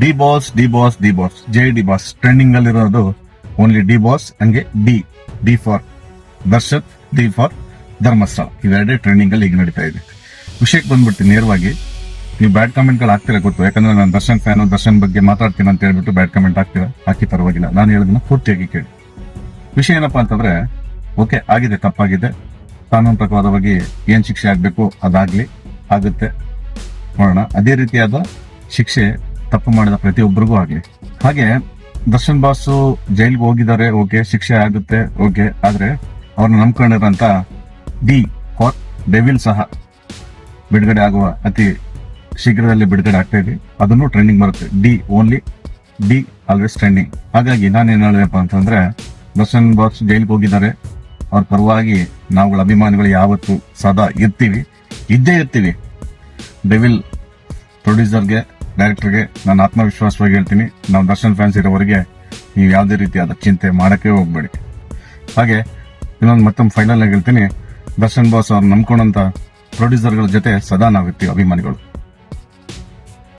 D boss D boss D boss ಜೈ D boss trending ಅಲ್ಲಿರೋದು only D boss, ಹಂಗೆ D for Darshan, D for Dharmasthala, ಇವೆರಡೇ trending ಅಲ್ಲಿ ಈಗ ನಡೀತಾ ಇದೆ. ವಿಷಯಕ್ಕೆ ಬಂದ್ಬಿಡ್ತೀನಿ ನೇರವಾಗಿ. ನೀವು ಬ್ಯಾಡ್ ಕಾಮೆಂಟ್ ಗಳು ಹಾಕ್ತೀರಾ ಗೊತ್ತು, ಯಾಕಂದ್ರೆ ನಾನು ದರ್ಶನ್ ಫ್ಯಾನು, ದರ್ಶನ್ ಬಗ್ಗೆ ಮಾತಾಡ್ತೀನಿ ಅಂತ ಹೇಳ್ಬಿಟ್ಟು ಬ್ಯಾಡ್ ಕಾಮೆಂಟ್ ಹಾಕ್ತೀರಾ, ಹಾಕಿ ಪರವಾಗಿಲ್ಲ. ನಾನು ಹೇಳೋದನ್ನ ಪೂರ್ತಿಯಾಗಿ ಕೇಳಿ. ವಿಷಯ ಏನಪ್ಪಾ ಅಂತಂದ್ರೆ, ಓಕೆ ಆಗಿದೆ, ತಪ್ಪಾಗಿದೆ, ಕಾನೂನು ಪ್ರಕಾರವಾಗಿ ಏನ್ ಶಿಕ್ಷೆ ಆಗ್ಬೇಕು ಅದಾಗ್ಲಿ, ಆಗುತ್ತೆ, ನೋಡೋಣ. ಅದೇ ರೀತಿಯಾದ ಶಿಕ್ಷೆ ತಪ್ಪು ಮಾಡಿದ ಪ್ರತಿಯೊಬ್ಬರಿಗೂ ಆಗ್ಲಿ. ಹಾಗೆ ದರ್ಶನ್ ಬಾಸು ಜೈಲ್ಗೆ ಹೋಗಿದ್ದಾರೆ, ಓಕೆ, ಶಿಕ್ಷೆ ಆಗುತ್ತೆ, ಓಕೆ. ಆದ್ರೆ ಅವ್ರನ್ನ ನಂಬ್ಕೊಂಡಿರೋಂತ ಡಿ ಫಾರ್ ಡೆವಿಲ್ ಸಹ ಬಿಡುಗಡೆ ಆಗುವ ಅತಿ ಶೀಘ್ರದಲ್ಲಿ ಬಿಡುಗಡೆ ಆಗ್ತಾ ಇದೆ. ಅದನ್ನು ಟ್ರೆಂಡಿಂಗ್ ಬರುತ್ತೆ. D always trending. ಹಾಗಾಗಿ ನಾನೇನ್ ಹೇಳಿದೆಪ್ಪ ಅಂತಂದ್ರೆ, ದರ್ಶನ್ ಬಾಸ್ ಜೈಲ್ಗೆ ಹೋಗಿದ್ದಾರೆ, ಅವ್ರ ಪರವಾಗಿ ನಾವುಗಳ ಅಭಿಮಾನಿಗಳು ಯಾವತ್ತು ಸದಾ ಇದ್ದೇ ಇರ್ತೀವಿ. ಡೆವಿಲ್ ಪ್ರೊಡ್ಯೂಸರ್ಗೆ, ಡೈರೆಕ್ಟರ್ಗೆ ನಾನು ಆತ್ಮವಿಶ್ವಾಸವಾಗಿ ಹೇಳ್ತೀನಿ, ನಾವು ದರ್ಶನ್ ಫ್ಯಾನ್ಸ್ ಇರೋವರೆಗೆ ನೀವು ಯಾವುದೇ ರೀತಿಯಾದ ಚಿಂತೆ ಮಾಡಕ್ಕೆ ಹೋಗ್ಬೇಡಿ. ಹಾಗೆ ಇನ್ನೊಂದು ಮತ್ತೊಂದು ಫೈನಲ್ ಆಗಿ ಹೇಳ್ತೀನಿ, ದರ್ಶನ್ ಬಾಸ್ ಅವ್ರು ನಂಬ್ಕೊಂಡಂತ ಪ್ರೊಡ್ಯೂಸರ್ಗಳ ಜೊತೆ ಸದಾ ನಾವಿರ್ತೀವಿ ಅಭಿಮಾನಿಗಳು.